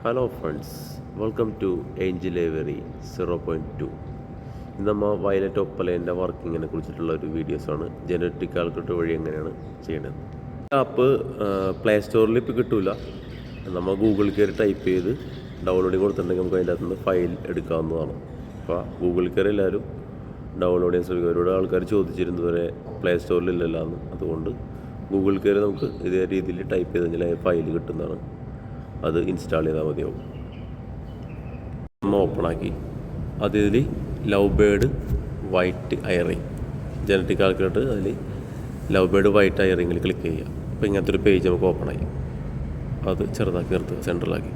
Hello friends, welcome to Angel Aviary 0.2. ഇന്ന് നമ്മൾ violet ഒപ്പലേൻ്റെ വർക്കിങ്ങിനെ കുറിച്ചിട്ടുള്ള ഒരു വീഡിയോസാണ്. ജനറ്റിക് കാൽക്കുലേറ്റർ വഴി എങ്ങനെയാണ് ചെയ്യേണ്ടത്. ആപ്പ് പ്ലേ സ്റ്റോറിൽ ഇപ്പോൾ കിട്ടില്ല. നമ്മൾ ഗൂഗിളിൽ കയറി ടൈപ്പ് ചെയ്ത് ഡൗൺലോഡിങ് കൊടുത്തിട്ടുണ്ടെങ്കിൽ നമുക്ക് അതിൻ്റെ അകത്തുനിന്ന് ഫയൽ എടുക്കാവുന്നതാണ്. അപ്പോൾ ഗൂഗിളിൽ കയറി എല്ലാവരും ഡൗൺലോഡ് ചെയ്യാൻ ശ്രമിക്കുക. ഒരുപാട് ആൾക്കാർ ചോദിച്ചിരുന്നത് വരെ പ്ലേ സ്റ്റോറിലില്ലല്ലോ എന്ന്. അതുകൊണ്ട് ഗൂഗിളിൽ കയറി നമുക്ക് ഇതേ രീതിയിൽ ടൈപ്പ് ചെയ്ത് കഴിഞ്ഞാൽ ഫയൽ കിട്ടുന്നതാണ്. അത് ഇൻസ്റ്റാൾ ചെയ്താൽ മതിയാവും. നമ്മൾ ഓപ്പണാക്കി അതിൽ love bird white eyering genetic calculator, അതിൽ ലവ് ബേർഡ് വൈറ്റ് ഐറിങ്ങിൽ ക്ലിക്ക് ചെയ്യുക. അപ്പോൾ ഇങ്ങനത്തെ ഒരു പേജ് നമുക്ക് ഓപ്പണായി അത് ചെറുതാക്കി നിർത്തുക, സെൻട്രലാക്കി.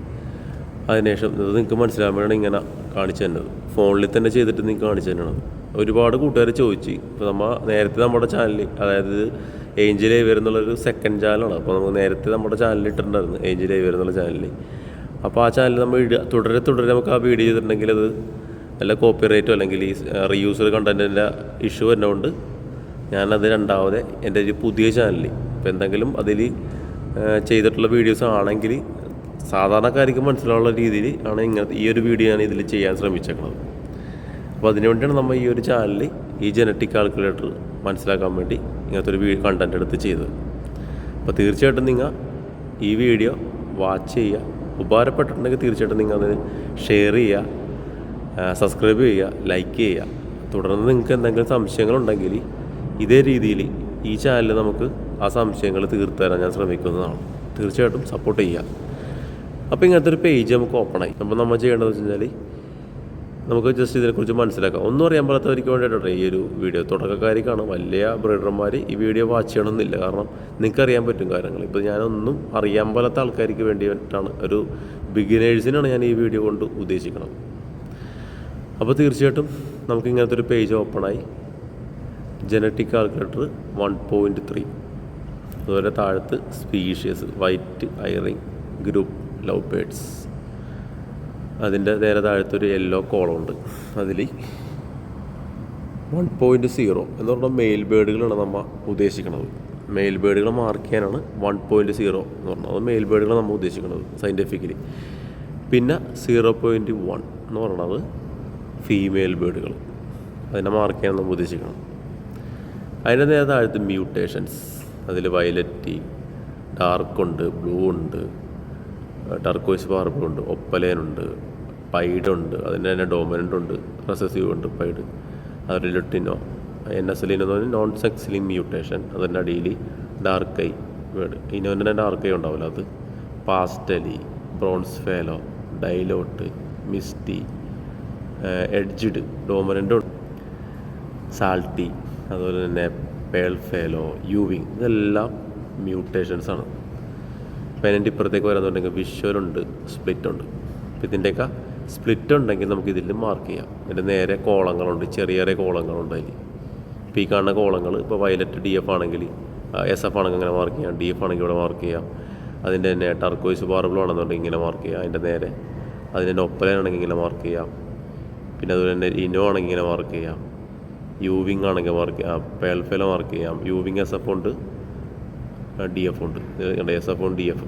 അതിനുശേഷം ഇത് നിങ്ങൾക്ക് മനസ്സിലാകാൻ വേണ്ടി ഇങ്ങനെ കാണിച്ചു തന്നത്, ഫോണിൽ തന്നെ ചെയ്തിട്ട് നിങ്ങൾക്ക് കാണിച്ചു തന്നെയാണ്. ഒരുപാട് കൂട്ടുകാർ ചോദിച്ചു. ഇപ്പോൾ നേരത്തെ നമ്മുടെ ചാനലിൽ, അതായത് ഏഞ്ചൽ ഏവിയർ എന്നുള്ളൊരു സെക്കൻഡ് ചാനലാണ്. അപ്പോൾ നമുക്ക് നേരത്തെ നമ്മുടെ ചാനലിൽ ഇട്ടിട്ടുണ്ടായിരുന്നു, ഏഞ്ചൽ ഏവിയർ എന്നുള്ള ചാനലിൽ. അപ്പോൾ ആ ചാനൽ നമ്മൾ തുടരെ നമുക്ക് ആ വീഡിയോ ചെയ്തിട്ടുണ്ടെങ്കിൽ അത് നല്ല കോപ്പിറൈറ്റോ അല്ലെങ്കിൽ ഈ റീയൂസർ കണ്ടൻറ്റിൻ്റെ ഇഷ്യൂ വരുന്നതുകൊണ്ട് ഞാനത് രണ്ടാമത് എൻ്റെ ഒരു പുതിയ ചാനലിൽ ഇപ്പോൾ എന്തെങ്കിലും അതിൽ ചെയ്തിട്ടുള്ള വീഡിയോസ് ആണെങ്കിൽ സാധാരണക്കാർക്ക് മനസ്സിലാവുന്ന രീതിയിൽ ആണ് ഇങ്ങനത്തെ ഈ ഒരു വീഡിയോ ഞാൻ ഇതിൽ ചെയ്യാൻ ശ്രമിച്ചേക്കുന്നത്. അപ്പോൾ അതിനുവേണ്ടിയാണ് നമ്മൾ ഈ ഒരു ചാനലിൽ ഈ ജനറ്റിക് കാൽക്കുലേറ്റർ മനസ്സിലാക്കാൻ വേണ്ടി ഇങ്ങനത്തെ ഒരു കണ്ടൻറ്റ് എടുത്ത് ചെയ്തത്. അപ്പോൾ തീർച്ചയായിട്ടും നിങ്ങൾ ഈ വീഡിയോ വാച്ച് ചെയ്യുക. ഉപകാരപ്പെട്ടിട്ടുണ്ടെങ്കിൽ തീർച്ചയായിട്ടും നിങ്ങൾ അത് ഷെയർ ചെയ്യുക, സബ്സ്ക്രൈബ് ചെയ്യുക, ലൈക്ക് ചെയ്യുക. തുടർന്ന് നിങ്ങൾക്ക് എന്തെങ്കിലും സംശയങ്ങളുണ്ടെങ്കിൽ ഇതേ രീതിയിൽ ഈ ചാനലിൽ നമുക്ക് ആ സംശയങ്ങൾ തീർത്തു തരാൻ ഞാൻ ശ്രമിക്കുന്നതാണ്. തീർച്ചയായിട്ടും സപ്പോർട്ട് ചെയ്യുക. അപ്പോൾ ഇങ്ങനത്തെ ഒരു പേജ് നമുക്ക് ഓപ്പണായി. അപ്പോൾ നമ്മൾ ചെയ്യേണ്ടതെന്ന് വെച്ച് കഴിഞ്ഞാൽ നമുക്ക് ജസ്റ്റ് ഇതിനെക്കുറിച്ച് മനസ്സിലാക്കാം. ഒന്നും അറിയാൻ പാടാത്തവർക്ക് വേണ്ടിയിട്ടാണ് ഈ ഒരു വീഡിയോ. തുടക്കക്കാർക്കാണ്, വലിയ ബ്രീഡർമാർ ഈ വീഡിയോ വാച്ച് ചെയ്യണമെന്നില്ല. കാരണം നിങ്ങൾക്കറിയാൻ പറ്റും കാര്യങ്ങൾ. ഇപ്പോൾ ഞാനൊന്നും അറിയാൻ പാടാത്ത ആൾക്കാർക്ക് വേണ്ടിയിട്ടാണ്, ഒരു ബിഗിനേഴ്സിനാണ് ഞാൻ ഈ വീഡിയോ കൊണ്ട് ഉദ്ദേശിക്കുന്നത്. അപ്പോൾ തീർച്ചയായിട്ടും നമുക്ക് ഇങ്ങനത്തെ ഒരു പേജ് ഓപ്പണായി. ജനറ്റിക് കാൽക്കുലേറ്റർ 1.3, അതുപോലെ താഴത്ത് species white eyering group love birds. അതിൻ്റെ നേരെ താഴത്തൊരു യെല്ലോ കോളമുണ്ട്. അതിൽ 1.0 എന്ന് പറഞ്ഞാൽ മെയിൽ ബേർഡുകളാണ് നമ്മൾ ഉദ്ദേശിക്കുന്നത്. മെയിൽ ബേർഡുകൾ മാർക്ക് ചെയ്യാനാണ് 1.0 എന്ന് പറഞ്ഞാൽ. അത് മെയിൽ ബേർഡുകളാണ് നമ്മൾ ഉദ്ദേശിക്കുന്നത് സയൻറ്റിഫിക്കലി. പിന്നെ 0.1 എന്ന് പറയുന്നത് ഫീമെയിൽ ബേർഡുകൾ, അതിനെ മാർക്ക് ചെയ്യാൻ നമ്മൾ ഉദ്ദേശിക്കണം. അതിൻ്റെ നേരെ താഴത്ത് മ്യൂട്ടേഷൻസ്. അതിൽ വയലറ്റ്, ഡാർക്കുണ്ട്, ബ്ലൂ ഉണ്ട്, ടർക്കോയ്സ് പാർബിൾ ഉണ്ട്, ഒപ്പലേനുണ്ട്, പൈഡുണ്ട്, അതിൻ്റെ തന്നെ ഡോമിനൻ്റ് ഉണ്ട്, റെസസീവ് ഉണ്ട്, പൈഡ്. അതുപോലെ ലുട്ടിനോ, എൻഎസ്എലിനോ എന്ന് പറഞ്ഞാൽ നോൺ സെക്സിലിംഗ് മ്യൂട്ടേഷൻ. അതിൻ്റെ അടിയിൽ ഡാർക്ക് ഐ വേർഡ്, ഇനോൻ്റെ തന്നെ ഡാർക്ക് ഐ ഉണ്ടാവില്ല, അത് പാസ്റ്റലി, ബ്രോൺസ് ഫേലോ, ഡൈലോട്ട്, മിസ്റ്റി, എഡ്ജിഡ്, ഡോമിനൻ്റ് ഉണ്ട്, സാൾട്ടി, അതുപോലെ തന്നെ പേൾ ഫേലോ, യൂവിങ്. ഇതെല്ലാം മ്യൂട്ടേഷൻസാണ്. അപ്പോൾ അതിൻ്റെ ഇപ്പുറത്തേക്ക് വരാന്നുണ്ടെങ്കിൽ വിഷ്വലുണ്ട്, സ്പ്ലിറ്റ് ഉണ്ട്. അപ്പോൾ ഇതിൻ്റെയൊക്കെ സ്പ്ലിറ്റ് ഉണ്ടെങ്കിൽ നമുക്ക് ഇതിൽ മാർക്ക് ചെയ്യാം. അതിൻ്റെ നേരെ കോളങ്ങളുണ്ട്, ചെറിയ ചെറിയ കോളങ്ങളുണ്ട് അതിൽ. ഇപ്പോൾ ഈ കാണുന്ന കോളങ്ങൾ ഇപ്പോൾ വയലറ്റ് DF ആണെങ്കിൽ, SF ആണെങ്കിൽ അങ്ങനെ മാർക്ക് ചെയ്യാം, DF ആണെങ്കിൽ ഇവിടെ മാർക്ക് ചെയ്യാം. അതിൻ്റെ തന്നെ ടർക്കോയ്സ് പാർബിൾ ആണെന്നുണ്ടെങ്കിൽ ഇങ്ങനെ മാർക്ക് ചെയ്യാം. അതിൻ്റെ നേരെ അതിൻ്റെ ഒപ്പലനാണെങ്കിൽ ഇങ്ങനെ മാർക്ക് ചെയ്യാം. പിന്നെ അതുപോലെ തന്നെ ഇനോ ആണെങ്കിൽ ഇങ്ങനെ മാർക്ക് ചെയ്യാം. യൂവിങ് ആണെങ്കിൽ മാർക്ക് ചെയ്യാം, പേൾഫേല മാർക്ക് ചെയ്യാം. യൂവിങ് SF ഉണ്ട്, DF ഉണ്ട്, SF ഉണ്ട്, DF.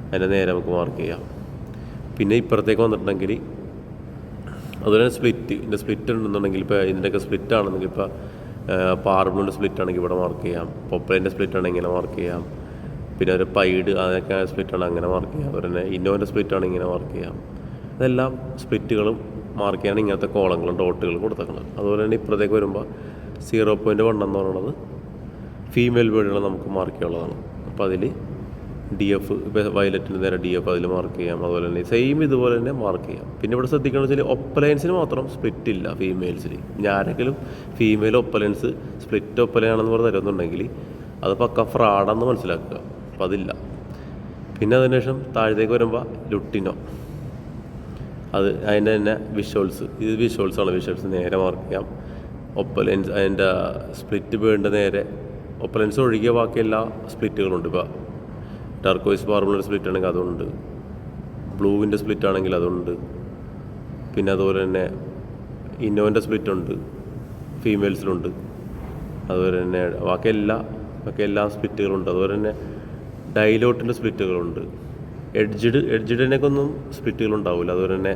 അതിൻ്റെ നേരെ നമുക്ക് മാർക്ക് ചെയ്യാം. പിന്നെ ഇപ്പുറത്തേക്ക് വന്നിട്ടുണ്ടെങ്കിൽ അതുപോലെ സ്പ്ലിറ്റ്, ഇതിൻ്റെ സ്പ്ലിറ്റ് ഉണ്ടെന്നുണ്ടെങ്കിൽ ഇപ്പോൾ ഇതിൻ്റെയൊക്കെ സ്പ്ലിറ്റ് ആണെന്നെങ്കിൽ ഇപ്പോൾ പാർബിളിൻ്റെ സ്പ്ലിറ്റ് ആണെങ്കിൽ ഇവിടെ മാർക്ക് ചെയ്യാം. പൊപ്പലിൻ്റെ സ്പ്ലിറ്റ് ആണെങ്കിൽ ഇങ്ങനെ മാർക്ക് ചെയ്യാം. പിന്നെ ഒരു പൈഡ്, അതൊക്കെ സ്പ്ലിറ്റ് ആണ് അങ്ങനെ മാർക്ക് ചെയ്യാം. അതുപോലെ തന്നെ ഇന്നോൻ്റെ സ്പ്ലിറ്റ് ആണെങ്കിൽ ഇങ്ങനെ മാർക്ക് ചെയ്യാം. ഇതെല്ലാം സ്പ്ലിറ്റുകളും മാർക്ക് ചെയ്യാൻ ഇങ്ങനത്തെ കോളങ്ങളും ഡോട്ടുകളും കൊടുത്തേക്കണം. അതുപോലെ തന്നെ ഇപ്പുറത്തേക്ക് വരുമ്പോൾ 0.1 എന്ന് പറയുന്നത് ഫീമെയിൽ ബേർഡുകൾ നമുക്ക് മാർക്ക് ചെയ്യാനുള്ളതാണ്. അപ്പോൾ അതിൽ DF, ഇപ്പോൾ വയലറ്റിന് നേരെ DF അതിൽ മാർക്ക് ചെയ്യാം. അതുപോലെ തന്നെ സെയിം ഇതുപോലെ തന്നെ മാർക്ക് ചെയ്യാം. പിന്നെ ഇവിടെ ശ്രദ്ധിക്കണമെന്ന് വെച്ചാൽ ഒപ്പലൈൻസിന് മാത്രം സ്പ്ലിറ്റ് ഇല്ല ഫീമെയിൽസിൽ. ആരെങ്കിലും ഫീമെയിൽ ഒപ്പലൈൻസ് സ്പ്ലിറ്റ് ഒപ്പലയാണെന്ന് പറഞ്ഞ് തരുന്നുണ്ടെങ്കിൽ അത് പക്ക ഫ്രാഡാണെന്ന് മനസ്സിലാക്കുക. അപ്പോൾ അതില്ല. പിന്നെ അതിനുശേഷം താഴത്തേക്ക് വരുമ്പോൾ ലുട്ടിനോ, അത് അതിൻ്റെ തന്നെ വിഷ്വൽസ്. ഇത് വിഷ്വൽസാണ്. വിഷ്വൽസ് നേരെ മാർക്ക് ചെയ്യാം. ഒപ്പലൈൻസ് അതിൻ്റെ സ്പ്ലിറ്റ് ബേർഡിൻ്റെ നേരെ ഒപ്പലൻസ് ഒഴികെ ബാക്കി എല്ലാ സ്പ്ലിറ്റുകളുണ്ട്. ഇപ്പോൾ ടർക്കോയ്സ് പാർബിളിൻ്റെ സ്പ്ലിറ്റ് ആണെങ്കിൽ അതുണ്ട്, ബ്ലൂവിൻ്റെ സ്പ്ലിറ്റ് ആണെങ്കിൽ അതുണ്ട്. പിന്നെ അതുപോലെ തന്നെ ഇന്നോൻ്റെ സ്പ്ലിറ്റ് ഉണ്ട്, ഫീമെയിൽസിലുണ്ട്. അതുപോലെ തന്നെ ബാക്കി എല്ലാ സ്പ്ലിറ്റുകളുണ്ട്. അതുപോലെ തന്നെ ഡൈലോട്ടിൻ്റെ സ്പ്ലിറ്റുകളുണ്ട്. എഡ്ജിഡിനൊക്കെ ഒന്നും സ്പ്ലിറ്റുകളുണ്ടാവില്ല. അതുപോലെ തന്നെ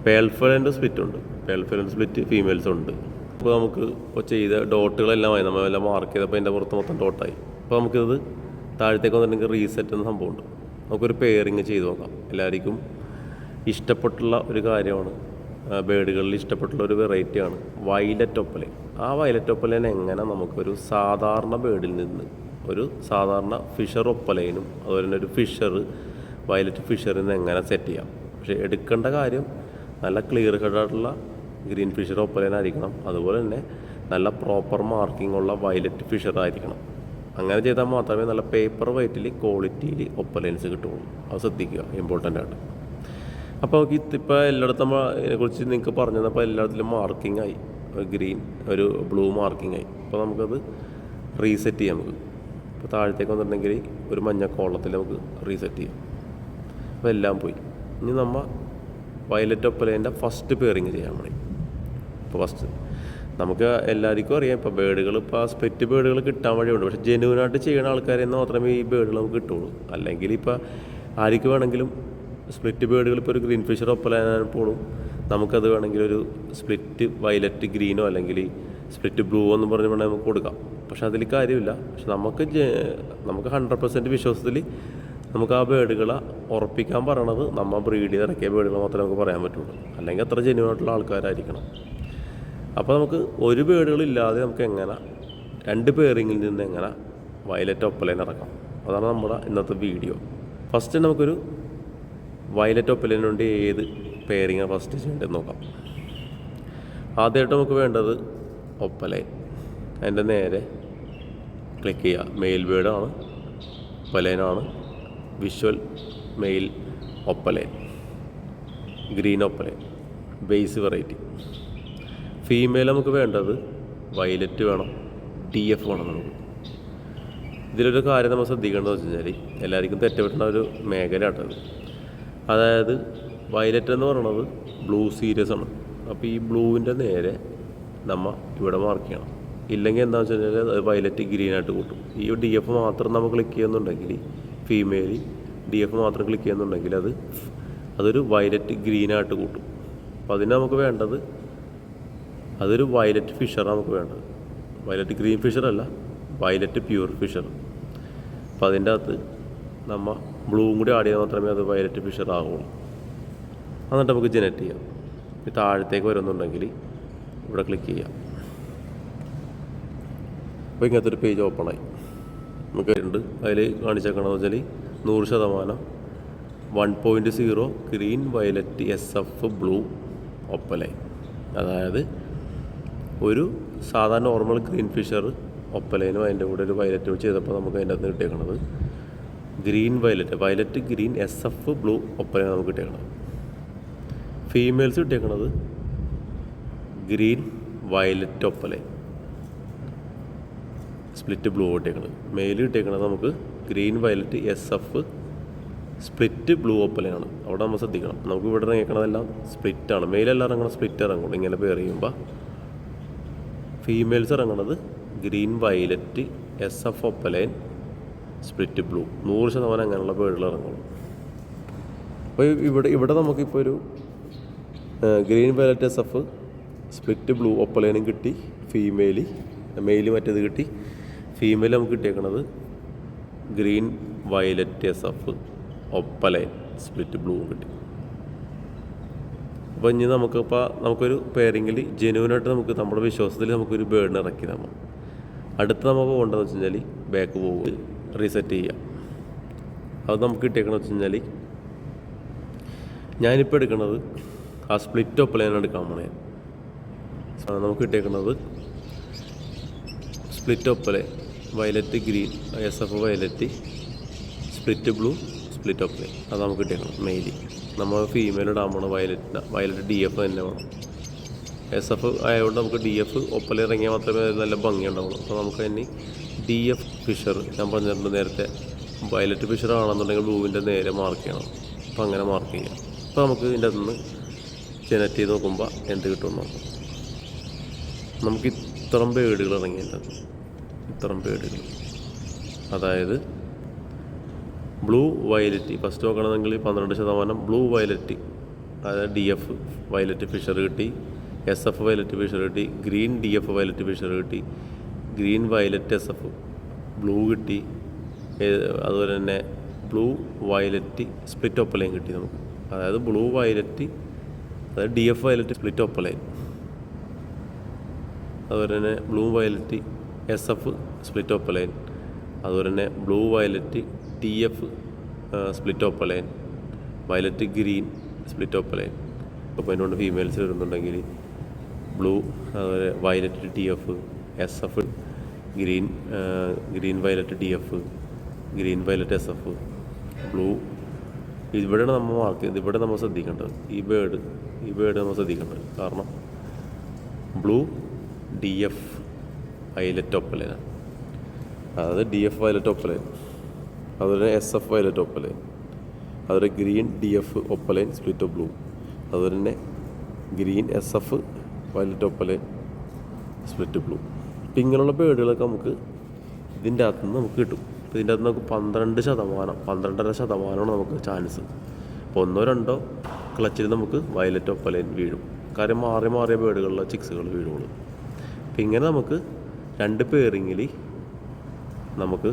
പേൾഫലൻ്റെ സ്പ്ലിറ്റ് ഉണ്ട്. പേൾഫലൻ്റെ സ്പ്ലിറ്റ് ഫീമെയിൽസ് ഉണ്ട്. അപ്പോൾ നമുക്ക് ഇപ്പോൾ ചെയ്ത ഡോട്ടുകളെല്ലാമായി നമ്മളെല്ലാം മാർക്ക് ചെയ്തപ്പോൾ അതിൻ്റെ പുറത്ത് മൊത്തം ഡോട്ടായി. അപ്പോൾ നമുക്കിത് താഴത്തേക്ക് വന്നിട്ടുണ്ടെങ്കിൽ റീസെറ്റ് എന്ന സംഭവമുണ്ട്. നമുക്കൊരു പെയറിങ് ചെയ്ത് നോക്കാം. എല്ലാവർക്കും ഇഷ്ടപ്പെട്ടുള്ള ഒരു കാര്യമാണ്, ബേഡുകളിൽ ഇഷ്ടപ്പെട്ടുള്ള ഒരു വെറൈറ്റിയാണ് വയലറ്റ് ഒപ്പലൈൻ. ആ വയലറ്റ് ഒപ്പലൈൻ എങ്ങനെ നമുക്കൊരു സാധാരണ ബേഡിൽ നിന്ന് ഒരു സാധാരണ ഫിഷർ ഒപ്പലൈനും അതുപോലെ തന്നെ ഒരു വയലറ്റ് ഫിഷറിൽ നിന്ന് എങ്ങനെ സെറ്റ് ചെയ്യാം. പക്ഷേ എടുക്കേണ്ട കാര്യം നല്ല ക്ലിയർ ഹെഡായിട്ടുള്ള ഗ്രീൻ ഫിഷർ ഒപ്പലൈൻ ആയിരിക്കണം. അതുപോലെ തന്നെ നല്ല പ്രോപ്പർ മാർക്കിംഗ് ഉള്ള വയലറ്റ് ഫിഷർ ആയിരിക്കണം. അങ്ങനെ ചെയ്താൽ മാത്രമേ നല്ല പേപ്പർ വെയ്റ്റിൽ ക്വാളിറ്റിയിൽ ഒപ്പലൈൻസ് കിട്ടുള്ളൂ. അത് ശ്രദ്ധിക്കുക, ഇമ്പോർട്ടൻ്റ് ആണ്. അപ്പോൾ നമുക്ക് ഇപ്പോൾ എല്ലായിടത്തും നമ്മൾ ഇതിനെക്കുറിച്ച് നിങ്ങൾക്ക് പറഞ്ഞു തന്നപ്പോൾ എല്ലായിടത്തിലും മാർക്കിംഗ് ആയി, ഗ്രീൻ ഒരു ബ്ലൂ മാർക്കിംഗ് ആയി. അപ്പോൾ നമുക്കത് റീസെറ്റ് ചെയ്യാം. നമുക്ക് ഇപ്പോൾ താഴത്തേക്ക് വന്നിട്ടുണ്ടെങ്കിൽ ഒരു മഞ്ഞ കോളത്തിൽ നമുക്ക് റീസെറ്റ് ചെയ്യാം. അപ്പോൾ എല്ലാം പോയി. ഇനി നമ്മൾ വയലറ്റ് ഒപ്പലൈൻ്റെ ഫസ്റ്റ് പെയറിങ് ചെയ്യാൻ മതി. ഇപ്പോൾ ഫസ്റ്റ് നമുക്ക് എല്ലാവർക്കും അറിയാം, ഇപ്പോൾ ബേഡുകൾ ഇപ്പോൾ സ്പ്ലിറ്റ് ബേഡുകൾ കിട്ടാൻ വഴിയുണ്ട്. പക്ഷേ ജെന്യൂനായിട്ട് ചെയ്യുന്ന ആൾക്കാരിൽ നിന്ന് മാത്രമേ ഈ ബേഡുകൾ നമുക്ക് കിട്ടുള്ളൂ. അല്ലെങ്കിൽ ഇപ്പോൾ ആർക്ക് വേണമെങ്കിലും സ്പ്ലിറ്റ് ബേഡുകൾ ഇപ്പോൾ ഒരു ഗ്രീൻ ഫിഷർ ഒപ്പലൈനാണെപ്പോഴും നമുക്കത് വേണമെങ്കിൽ ഒരു സ്പ്ലിറ്റ് വയലറ്റ് ഗ്രീനോ അല്ലെങ്കിൽ സ്പ്ലിറ്റ് ബ്ലൂ എന്ന് പറഞ്ഞ് വേണമെങ്കിൽ നമുക്ക് കൊടുക്കാം. പക്ഷെ അതിൽ കാര്യമില്ല. പക്ഷെ നമുക്ക് 100% വിശ്വാസത്തിൽ നമുക്ക് ആ ബേഡുകളെ ഉറപ്പിക്കാൻ പറയണത് നമ്മൾ ബ്രീഡ് ചെയ്ത് ഇറക്കിയ ബേഡുകൾ മാത്രമേ നമുക്ക് പറയാൻ പറ്റുള്ളൂ. അല്ലെങ്കിൽ അത്ര ജെന്യൂനായിട്ടുള്ള ആൾക്കാരായിരിക്കണം. അപ്പോൾ നമുക്ക് ഒരു ബേഡുകളില്ലാതെ നമുക്ക് എങ്ങനെ 2 പെയറിങ്ങിൽ നിന്ന് എങ്ങനെ വയലറ്റ് ഒപ്പലൈൻ ഇറക്കാം, അതാണ് നമ്മുടെ ഇന്നത്തെ വീഡിയോ. ഫസ്റ്റ് നമുക്കൊരു വയലറ്റ് ഒപ്പലൈന് വേണ്ടി ഏത് പെയറിങ്ങാണ് ഫസ്റ്റ് ചെയ്യേണ്ടത് നോക്കാം. ആദ്യമായിട്ട് നമുക്ക് വേണ്ടത് ഒപ്പലൈൻ. അതിൻ്റെ നേരെ ക്ലിക്ക് ചെയ്യുക. മെയിൽ ബേഡാണ്, ഒപ്പലൈനാണ്, visual male opaline, green opaline, base variety. Female നമുക്ക് വേണ്ടത് വയലറ്റ് വേണം, DF വേണം. നമുക്ക് ഇതിലൊരു കാര്യം നമ്മൾ ശ്രദ്ധിക്കേണ്ടതെന്ന് വെച്ച് കഴിഞ്ഞാൽ എല്ലാവർക്കും തെറ്റപ്പെട്ടുന്ന ഒരു മേഖലയാട്ടത്. അതായത് വയലറ്റ് എന്ന് പറയുന്നത് ബ്ലൂ സീരീസ് ആണ്. അപ്പോൾ ഈ ബ്ലൂവിൻ്റെ നേരെ നമ്മൾ ഇവിടെ മാർക്ക് ചെയ്യണം. ഇല്ലെങ്കിൽ എന്താണെന്ന് വെച്ച് കഴിഞ്ഞാൽ അത് വയലറ്റ് ഗ്രീനായിട്ട് കൂട്ടും. ഈ DF മാത്രം നമ്മൾ ക്ലിക്ക് ചെയ്യുന്നുണ്ടെങ്കിൽ ഫീമെയിൽ DF മാത്രം ക്ലിക്ക് ചെയ്യുന്നുണ്ടെങ്കിൽ അതൊരു വയലറ്റ് ഗ്രീനായിട്ട് കൂട്ടും. അപ്പോൾ അതിന് നമുക്ക് വേണ്ടത് അതൊരു വയലറ്റ് ഫിഷറാണ് നമുക്ക് വേണ്ടത്. വയലറ്റ് ഗ്രീൻ ഫിഷറല്ല, വയലറ്റ് പ്യൂർ ഫിഷർ. അപ്പോൾ അതിൻ്റെ അകത്ത് നമ്മൾ ബ്ലൂവും കൂടി ആഡ് ചെയ്താൽ മാത്രമേ അത് വയലറ്റ് ഫിഷർ ആകുള്ളൂ. എന്നിട്ട് നമുക്ക് ജനറേറ്റ് ചെയ്യാം. ഈ താഴത്തേക്ക് വരുന്നുണ്ടെങ്കിൽ ഇവിടെ ക്ലിക്ക് ചെയ്യാം. അപ്പോൾ ഇങ്ങനത്തെ ഒരു പേജ് ഓപ്പണായി. നമുക്ക് ഉണ്ട് അതിൽ കാണിച്ചേക്കണമെന്ന് വെച്ചാൽ 100% 1.0 green violet SF blue opaline. അതായത് ഒരു സാധാരണ നോർമൽ ഗ്രീൻ ഫിഷർ ഒപ്പലൈനും അതിൻ്റെ കൂടെ ഒരു വയലറ്റ് ചെയ്തപ്പോൾ നമുക്ക് അതിൻ്റെ അകത്ത് കിട്ടിയേക്കണത് green violet green SF blue opaline നമുക്ക് കിട്ടിയേക്കണത്. ഫീമെയിൽസ് കിട്ടിയേക്കണത് green violet opaline split blue കിട്ടിയേക്കണത്. മെയിൽ കിട്ടിയേക്കണത് നമുക്ക് green violet SF split blue ഒപ്പലൈനാണ്. അവിടെ നമ്മൾ ശ്രദ്ധിക്കണം. നമുക്ക് ഇവിടെ ഇറങ്ങിയേക്കണതെല്ലാം സ്പ്ലിറ്റാണ്. മെയിലെല്ലാം ഇറങ്ങണം സ്പ്ലിറ്റ് ഇറങ്ങുള്ളൂ. ഇങ്ങനെ പേർ ചെയ്യുമ്പോൾ ഫീമെയിൽസ് ഇറങ്ങണത് green violet SF opaline split blue 100% അങ്ങനെയുള്ള ബേഡുകൾ ഇറങ്ങുള്ളൂ. അപ്പോൾ ഇവിടെ നമുക്കിപ്പോൾ ഒരു green violet SF split blue ഒപ്പലൈനും കിട്ടി. മെയിൽ മറ്റേത് കിട്ടി. ഫീമെയിൽ നമുക്ക് കിട്ടിയേക്കണത് green violet SF opaline split ബ്ലൂവും കിട്ടി. അപ്പോൾ ഇനി നമുക്കൊരു പെയറിങ്ങിൽ ജെന്യൂനായിട്ട് നമുക്ക് നമ്മുടെ വിശ്വാസത്തിൽ നമുക്കൊരു ബേഡിനെ ഇറക്കി നമ്മൾ അടുത്ത് നമുക്ക് പോകേണ്ടതെന്ന് വെച്ച് കഴിഞ്ഞാൽ ബാക്ക് പോകും, റീസെറ്റ് ചെയ്യുക. അത് നമുക്ക് കിട്ടിയേക്കണമെന്ന് വെച്ച് കഴിഞ്ഞാൽ ഞാനിപ്പോൾ എടുക്കുന്നത് ആ സ്പ്ലിറ്റ് ഒപ്പലൈനാണ് എടുക്കാൻ പോണേ. നമുക്ക് കിട്ടിയേക്കുന്നത് split opaline violet green SF violet split blue split opaline. അത് നമുക്ക് കിട്ടിയേക്കണം. മെയിൽ നമ്മൾ ഫീമെയിൽ ഇടാൻ പോകണം. വയലറ്റ് DF തന്നെ വേണം. SF ആയതുകൊണ്ട് നമുക്ക് DF ഒപ്പലൈൻ ഇറങ്ങിയാൽ മാത്രമേ നല്ല ഭംഗി ഉണ്ടാവുള്ളൂ. അപ്പോൾ നമുക്ക് തന്നെ DF ഫിഷർ ഞാൻ പറഞ്ഞിട്ടുണ്ട് നേരത്തെ. വയലറ്റ് ഫിഷർ ആണെന്നുണ്ടെങ്കിൽ ബ്ലൂവിൻ്റെ നേരെ മാർക്ക് ചെയ്യണം. അപ്പോൾ അങ്ങനെ മാർക്ക് ചെയ്യാം. അപ്പോൾ നമുക്ക് ഇതിൻ്റെ അകത്തുനിന്ന് ജനറേറ്റ് ചെയ്ത് നോക്കുമ്പോൾ എന്ത് കിട്ടുമെന്ന് നോക്കാം. നമുക്ക് ഇത്തരം ബേഡുകൾ ഇറങ്ങിയിട്ടുണ്ട്. ഇത്തരം ബേഡുകൾ, അതായത് ബ്ലൂ വയലറ്റ് ഫസ്റ്റ് നോക്കണമെങ്കിൽ 12% ബ്ലൂ വയലറ്റ്, അതായത് DF വയലറ്റ് ഫിഷർ കിട്ടി, SF വയലറ്റ് ഫിഷർ കിട്ടി, ഗ്രീൻ DF വയലറ്റ് ഫിഷർ കിട്ടി, ഗ്രീൻ വയലറ്റ് SF ബ്ലൂ കിട്ടി, അതുപോലെ തന്നെ ബ്ലൂ വയലറ്റ് സ്പ്ലിറ്റ് ഒപ്പലൈൻ കിട്ടി നമുക്ക്. അതായത് ബ്ലൂ വയലറ്റ്, അതായത് DF വയലറ്റ് സ്പ്ലിറ്റ് ഒപ്പലൈൻ, അതുപോലെ തന്നെ blue violet SF split opaline, അതുപോലെ തന്നെ blue violet TF split opaline, violet green split opaline. അപ്പോൾ അതിനോട് ഫീമെയിൽസ് വരുന്നുണ്ടെങ്കിൽ ബ്ലൂ, അതുപോലെ violet TF, SF green violet DF, green violet SF, blue. ഇവിടെയാണ് നമ്മൾ മാർക്ക് ചെയ്തത്, ഇവിടെ നമ്മൾ ശ്രദ്ധിക്കേണ്ടത് ഈ ബേഡ് നമ്മൾ ശ്രദ്ധിക്കേണ്ടത്. കാരണം ബ്ലൂ DF വയലറ്റ് ഒപ്പലൈനാണ്, അതായത് DF വയലറ്റ് ഒപ്പലൈൻ, അതുപോലെ SF വയലറ്റ് ഒപ്പലൈൻ, അതുപോലെ green DF opaline split blue, അതുപോലെ തന്നെ green SF violet opaline split blue. അപ്പം ഇങ്ങനെയുള്ള ബേഡുകളൊക്കെ നമുക്ക് ഇതിൻ്റെ അകത്ത് നിന്ന് നമുക്ക് കിട്ടും. അപ്പോൾ ഇതിൻ്റെ അകത്ത് നമുക്ക് 12.5% നമുക്ക് ചാൻസ്. അപ്പോൾ 1-2 ക്ലച്ചിൽ നമുക്ക് വയലറ്റ് ഒപ്പലൈൻ വീഴും. കാര്യം മാറിയ ബേഡുകളിലെ ചിക്സുകൾ വീഴുള്ളൂ. അപ്പം ഇങ്ങനെ നമുക്ക് 2 പെയറിങ്ങിൽ നമുക്ക്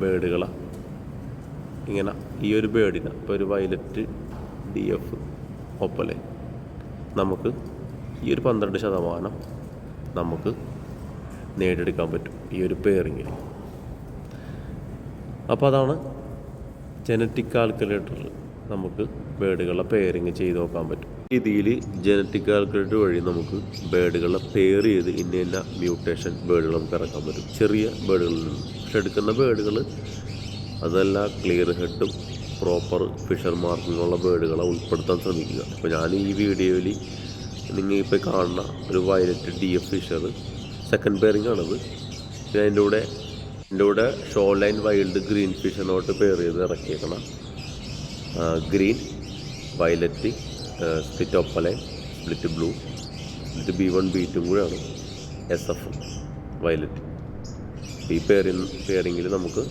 ബേഡുകളെ ഇങ്ങനെ ഈ ഒരു ബേഡിന് ഇപ്പോൾ ഒരു വയലറ്റ് DF ഒപ്പലൈൻ നമുക്ക് ഈ ഒരു 12% നമുക്ക് നേടിയെടുക്കാൻ പറ്റും ഈ ഒരു പെയറിങ്ങിൽ. അപ്പോൾ അതാണ് ജനറ്റിക് കാൽക്കുലേറ്ററിൽ നമുക്ക് ബേഡുകളെ പെയറിങ് ചെയ്ത് നോക്കാൻ പറ്റും. ഈ രീതിയിൽ ജനറ്റിക് കാൽക്കുലേറ്റർ വഴി നമുക്ക് ബേഡുകളെ പെയർ ചെയ്ത് ഇന്ന മ്യൂട്ടേഷൻ ബേഡുകൾ നമുക്ക് ഇറക്കാൻ പറ്റും, ചെറിയ ബേഡുകളിൽ നിന്ന്. പക്ഷെ എടുക്കുന്ന ബേഡുകൾ അതെല്ലാം ക്ലിയർ ഹെഡും പ്രോപ്പർ ഫിഷർ മാർക്കിങ്ങുള്ള ബേഡുകളെ ഉൾപ്പെടുത്താൻ ശ്രമിക്കുക. അപ്പോൾ ഞാൻ ഈ വീഡിയോയിൽ നിങ്ങൾ ഇപ്പോൾ കാണുന്ന ഒരു violet DF Fischer second pairing ആണത്. പിന്നെ എൻ്റെ കൂടെ ഷോ ലൈൻ വൈൽഡ് ഗ്രീൻ ഫിഷറിനോട്ട് പെയർ ചെയ്ത് ഇറക്കിയേക്കണം green violet split opaline split blue split B1 B2 കൂടെയാണ് SF വയലറ്റ്. ഈ പെയറിങ്ങിൽ നമുക്ക്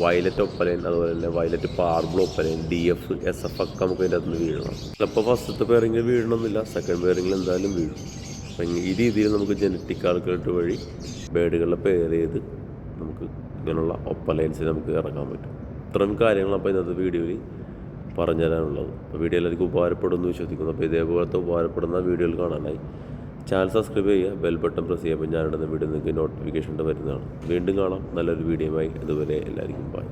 വയലറ്റ് ഒപ്പലൈൻ, അതുപോലെ തന്നെ violet pearl opaline, DF SF ഒക്കെ നമുക്ക് അതിൻ്റെ അകത്ത് നിന്ന് വീഴണം. ചിലപ്പോൾ ഫസ്റ്റത്തെ പെയറിങ്ങിൽ വീഴണമെന്നില്ല, സെക്കൻഡ് പെയറിങ്ങിൽ എന്തായാലും വീഴും. അപ്പം ഈ രീതിയിൽ നമുക്ക് ജനറ്റിക് കാൽക്കുലേറ്റർ വഴി ബേഡുകളെ പെയർ ചെയ്ത് നമുക്ക് ഇങ്ങനെയുള്ള ഒപ്പലൈൻസിൽ നമുക്ക് ഇറക്കാൻ പറ്റും. ഇത്രയും കാര്യങ്ങൾ അപ്പോൾ ഇന്നത്തെ വീഡിയോയിൽ പറഞ്ഞു തരാനുള്ളത്. അപ്പോൾ വീഡിയോ എല്ലാവർക്കും ഉപകാരപ്പെടുമെന്ന് വിശ്വസിക്കുന്നു. അപ്പോൾ ഇതേപോലത്തെ ഉപകാരപ്പെടുന്ന വീഡിയോകൾ കാണാനായി ചാനൽ സബ്സ്ക്രൈബ് ചെയ്യുക, ബെൽ ബട്ടൺ പ്രസ് ചെയ്യുക. അപ്പോൾ ഞാനിടുന്ന വീഡിയോ നിങ്ങൾക്ക് നോട്ടിഫിക്കേഷൻ വരുന്നതാണ്. വീണ്ടും കാണാം നല്ലൊരു വീഡിയോയുമായി. അതുവരെ എല്ലാവർക്കും ബൈ.